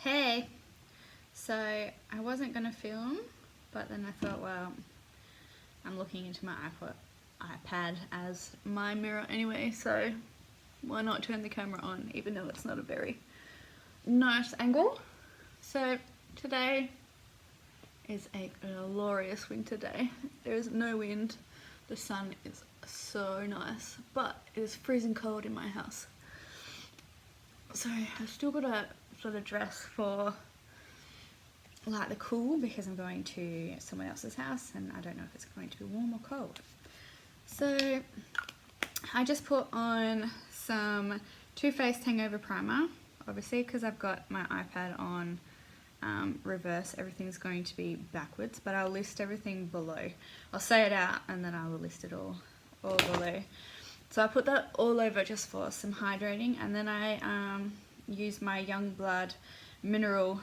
Hey! So I wasn't going to film, but then I thought, well, I'm looking into my iPad as my mirror anyway, so why not turn the camera on, even though it's not a very nice angle. So today is a glorious winter day. There is no wind, the sun is so nice, but it is freezing cold in my house. So I've still got a sort of dress for like the cool because I'm going to someone else's house and I don't know if it's going to be warm or cold. So I just put on some Too Faced Hangover primer, obviously because I've got my iPad on reverse, everything's going to be backwards, but I'll list everything below. I'll say it out and then I will list it all below. So I put that all over just for some hydrating, and then I use my Youngblood mineral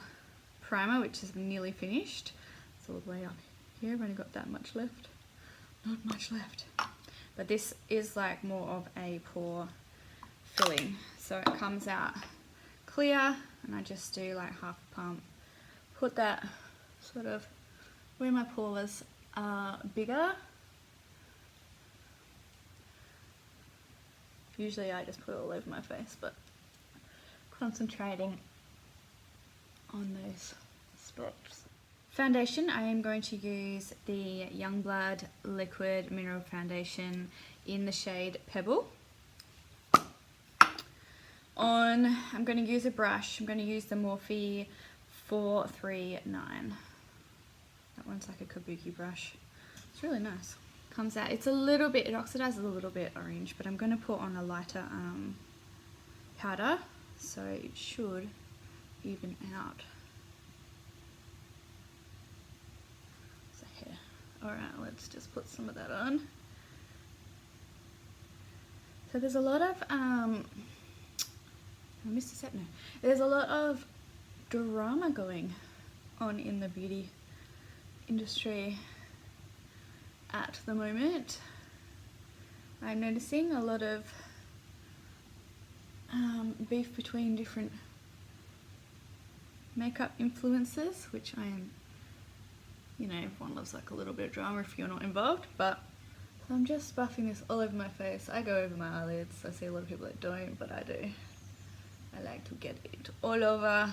primer, which is nearly finished. It's all the way up here. I've only got that much left. Not much left. But this is like more of a pore filling. So it comes out clear and I just do like half a pump. Put that sort of where my pores are bigger. Usually I just put it all over my face, but concentrating on those spots. Foundation, I am going to use the Youngblood Liquid Mineral Foundation in the shade Pebble. I'm going to use a brush. I'm going to use the Morphe 439. That one's like a kabuki brush. It's really nice. Comes out, it's a little bit, it oxidizes a little bit orange, but I'm going to put on a lighter powder, so it should even out. So here, alright, let's just put some of that on. So there's a lot of, Mr. Sepno, there's a lot of drama going on in the beauty industry at the moment. I'm noticing a lot of beef between different makeup influencers, which I am, you know, everyone loves like a little bit of drama if you're not involved, but so I'm just buffing this all over my face. I go over my eyelids. I see a lot of people that don't, but I do. I like to get it all over.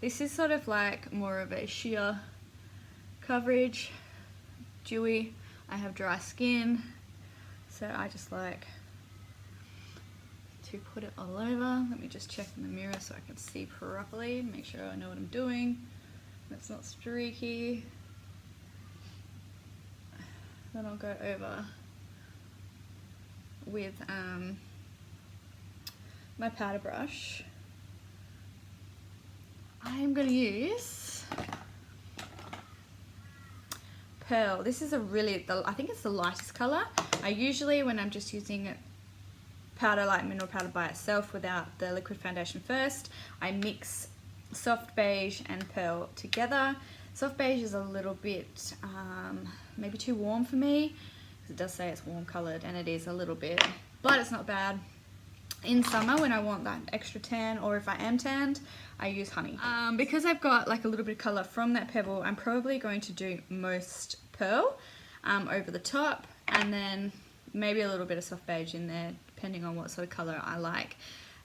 This is sort of like more of a sheer coverage, dewy. I have dry skin, so I just like to put it all over. Let me just check in the mirror so I can see properly, make sure I know what I'm doing. It's not streaky. Then I'll go over with my powder brush. I'm going to use Pearl. This is a really, I think it's the lightest color. I usually, when I'm just using powder, like mineral powder by itself without the liquid foundation first, I mix soft beige and pearl together. Soft beige is a little bit maybe too warm for me, because it does say it's warm colored, and it is a little bit, but it's not bad. In summer when I want that extra tan, or if I am tanned, I use honey. Because I've got like a little bit of color from that Pebble, I'm probably going to do most pearl over the top, and then maybe a little bit of soft beige in there, depending on what sort of color I like.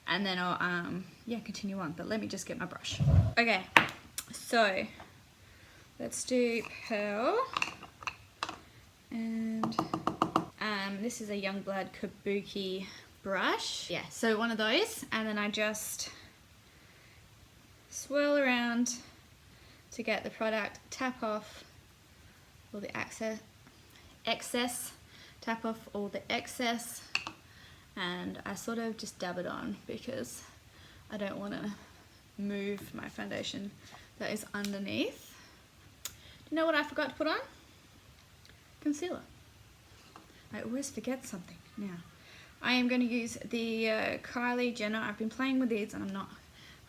And then I'll yeah, continue on, but let me just get my brush. Okay, so let's do pearl, and this is a Youngblood kabuki brush. Yeah, so one of those, and then I just swirl around to get the product, tap off all the excess, tap off all the excess, and I sort of just dab it on because I don't want to move my foundation that is underneath. Do you know what I forgot to put on? Concealer. I always forget something. Now, I am going to use the Kylie Jenner. I've been playing with these and I'm not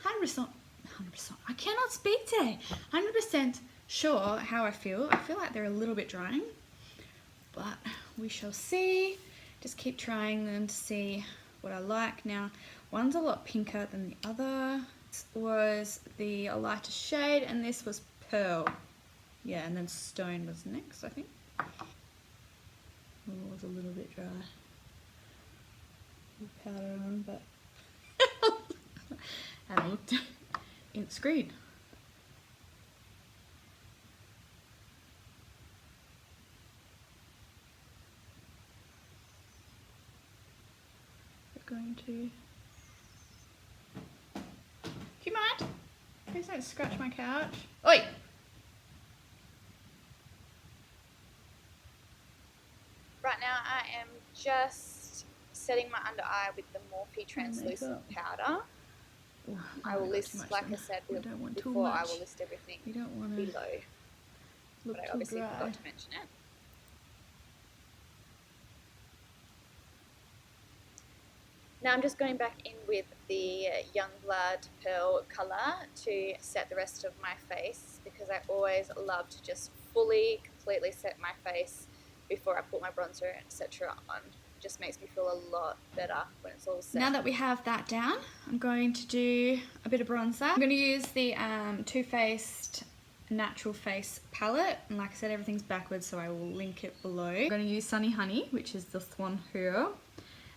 100%, I cannot speak today, 100% sure how I feel. I feel like they're a little bit drying, but we shall see. Just keep trying them to see what I like. Now, one's a lot pinker than the other. This was the lighter shade, and this was Pearl. Yeah, and then Stone was next, I think. Oh, it was a little bit dry. Powder on, but I haven't looked in the screen. We're going to. Do you mind? Please don't scratch my couch. Oi! Right now I am just setting my under eye with the Morphe translucent powder. Ooh, I will list, like I said before, I will list everything below. But I obviously forgot to mention it. Now I'm just going back in with the Youngblood Pearl colour to set the rest of my face, because I always love to just fully, completely set my face before I put my bronzer, etc. on. It just makes me feel a lot better when it's all set. Now that we have that down, I'm going to do a bit of bronzer. I'm going to use the Too Faced Natural Face palette, and like I said, everything's backwards, so I will link it below. I'm going to use Sunny Honey, which is this one here.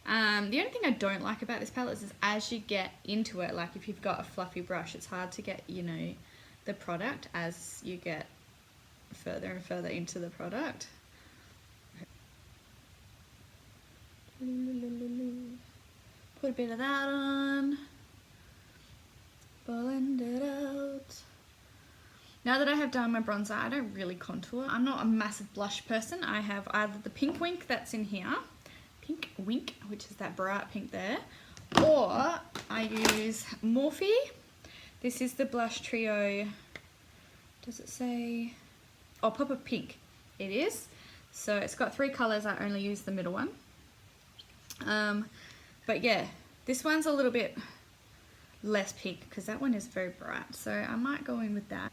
The only thing I don't like about this palette is as you get into it, like if you've got a fluffy brush, it's hard to get, you know, the product as you get further and further into the product. Put a bit of that on, blend it out. Now that I have done my bronzer, I don't really contour. I'm not a massive blush person. I have either the Pink Wink that's in here, Pink Wink, which is that bright pink there, or I use Morphe. This is the blush trio. Does it say? Oh, Pop of Pink. It is. So it's got 3 colours. I only use the middle one. But yeah, this one's a little bit less pink because that one is very bright. So I might go in with that.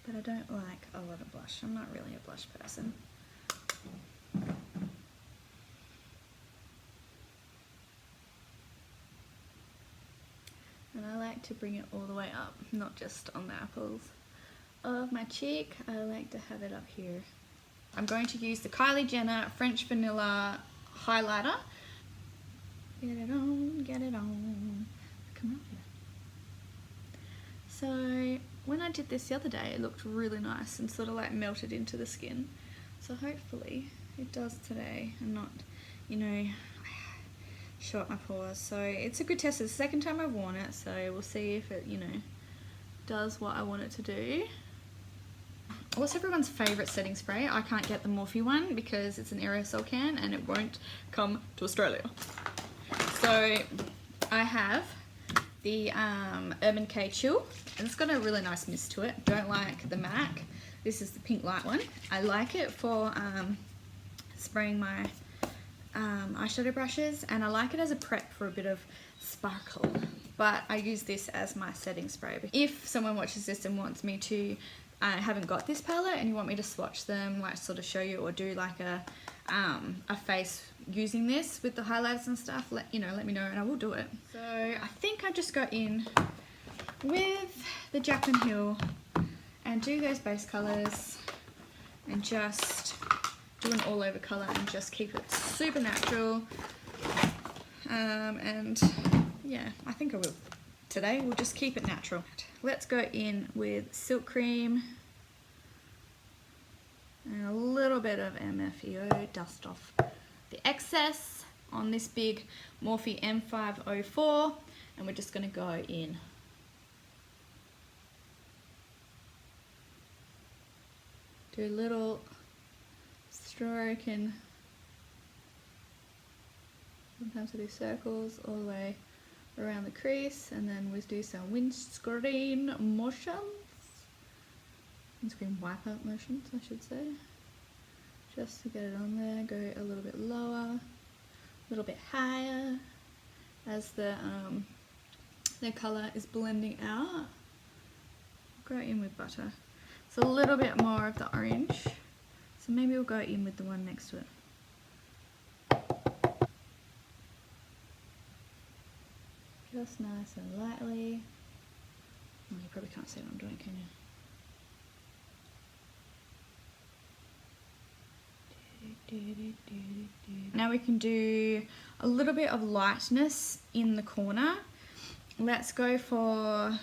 But I don't like a lot of blush. I'm not really a blush person. And I like to bring it all the way up, not just on the apples of my cheek. I like to have it up here. I'm going to use the Kylie Jenner French Vanilla highlighter. Get it on, get it on. Come on here. So when I did this the other day, it looked really nice and sort of like melted into the skin. So hopefully it does today and not, you know, short my pores. So it's a good test. It's the second time I've worn it, so we'll see if it, you know, does what I want it to do. What's everyone's favourite setting spray? I can't get the Morphe one because it's an aerosol can and it won't come to Australia. So I have the Urban Decay Chill, and it's got a really nice mist to it. Don't like the MAC. This is the pink light one. I like it for spraying my eyeshadow brushes, and I like it as a prep for a bit of sparkle. But I use this as my setting spray. If someone watches this and wants me to, I haven't got this palette and you want me to swatch them, like sort of show you or do like a face using this with the highlighters and stuff, let me know and I will do it. So I think I just go in with the Jaclyn Hill and do those base colours and just do an all over colour and just keep it super natural. And yeah, I think I will. Today we'll just keep it natural. Let's go in with Silk Cream and a little bit of M.F.E.O. dust off the excess on this big Morphe M504, and we're just going to go in. Do a little stroke and sometimes I do circles all the way around the crease, and then we do some windscreen motions, windscreen wiper motions I should say, just to get it on there. Go a little bit lower, a little bit higher as the colour is blending out. Go in with butter. It's a little bit more of the orange, so maybe we'll go in with the one next to it. Just nice and lightly. Oh, you probably can't see what I'm doing, can you? Now we can do a little bit of lightness in the corner. Let's go for,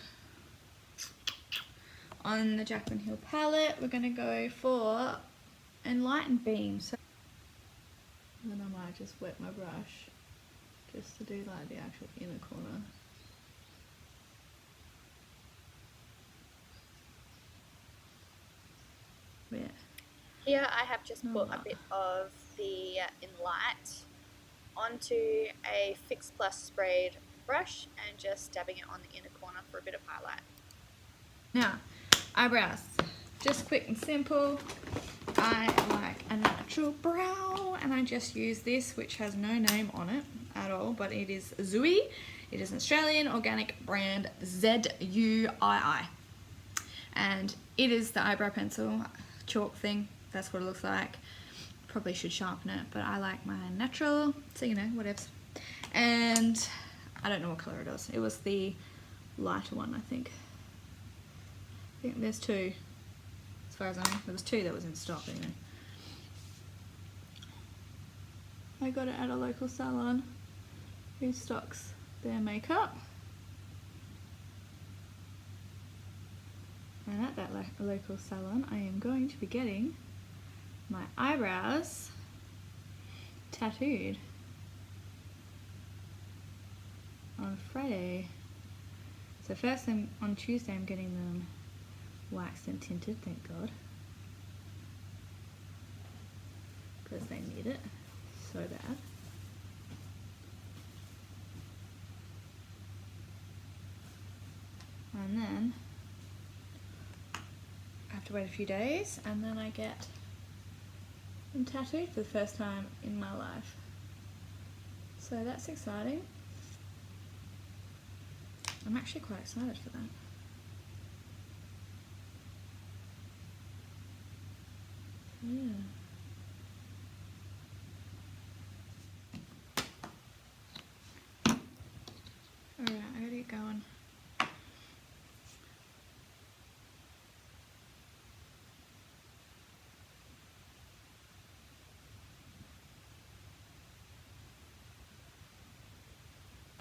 on the Jaclyn Hill palette, we're going to go for Enlight and Beam. So then I might just wet my brush just to do like the actual inner corner. Yeah. Here I have just put a bit of the Enlight onto a Fix Plus sprayed brush and just dabbing it on the inner corner for a bit of highlight. Now, eyebrows. Just quick and simple. I like a natural brow and I just use this, which has no name on it at all, but it is Zuii. It is an Australian organic brand, Zuii. And it is the eyebrow pencil chalk thing. That's what it looks like. Probably should sharpen it, but I like mine natural, so you know, whatevs. And I don't know what colour it is. It was the lighter one, I think. I think there's two. As far as I know, there was two that was in stock anyway. I got it at a local salon who stocks their makeup. And at that local salon, I am going to be getting my eyebrows tattooed on Friday. So first on Tuesday I'm getting them waxed and tinted, thank God, because they need it so bad. And then I have to wait a few days and then I get them tattooed for the first time in my life. So that's exciting. I'm actually quite excited for that. Yeah. Alright, I gotta get going.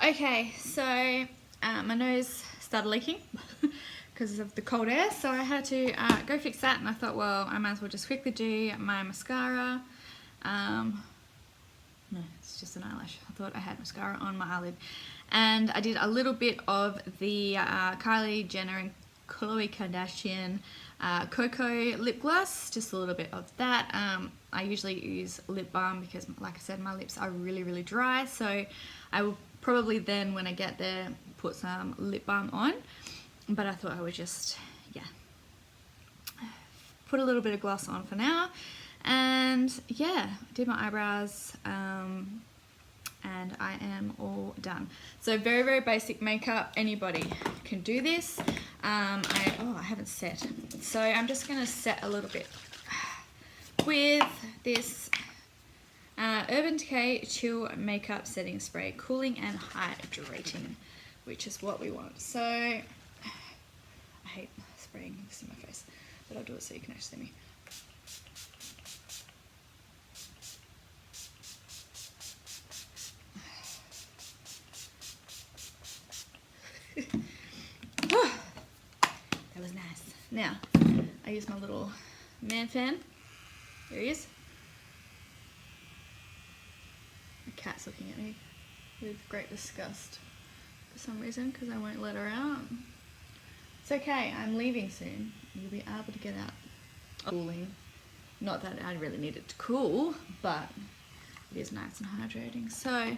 Okay, so my nose started leaking because of the cold air, so I had to go fix that, and I thought, well, I might as well just quickly do my mascara. No, it's just an eyelash. I thought I had mascara on my eyelid. And I did a little bit of the Kylie Jenner and Khloe Kardashian Coco lip gloss, just a little bit of that. I usually use lip balm because, like I said, my lips are really, really dry, so I will probably then, when I get there, put some lip balm on. But I thought I would just, yeah, put a little bit of gloss on for now. And yeah, did my eyebrows, and I am all done. So very, very basic makeup. Anybody can do this. I haven't set. So I'm just going to set a little bit with this Urban Decay Chill Makeup Setting Spray, cooling and hydrating, which is what we want. So I hate spraying this in my face, but I'll do it so you can actually see me. That was nice. Now, I use my little man fan. There he is. The cat's looking at me with great disgust for some reason, because I won't let her out. It's okay, I'm leaving soon. You'll be able to get out. Cooling. Not that I really need it to cool, but it is nice and hydrating. So,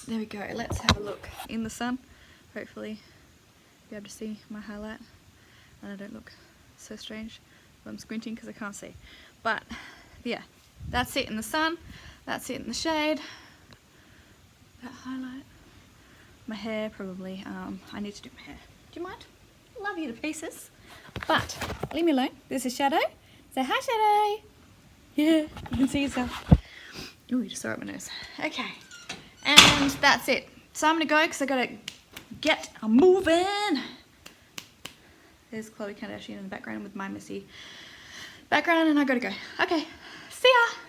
there we go. Let's have a look in the sun. Hopefully, be able to see my highlight and I don't look so strange. I'm squinting because I can't see. But yeah, that's it in the sun. That's it in the shade. That highlight. My hair probably. I need to do my hair. Do you mind? Love you to pieces. But leave me alone. This is Shadow. Say hi, Shadow. Yeah, you can see yourself. Oh, you just saw it my nose. Okay, and that's it. So I'm gonna go because I gotta get moving. There's Khloe Kardashian in the background with my messy background, and I gotta go. Okay, see ya.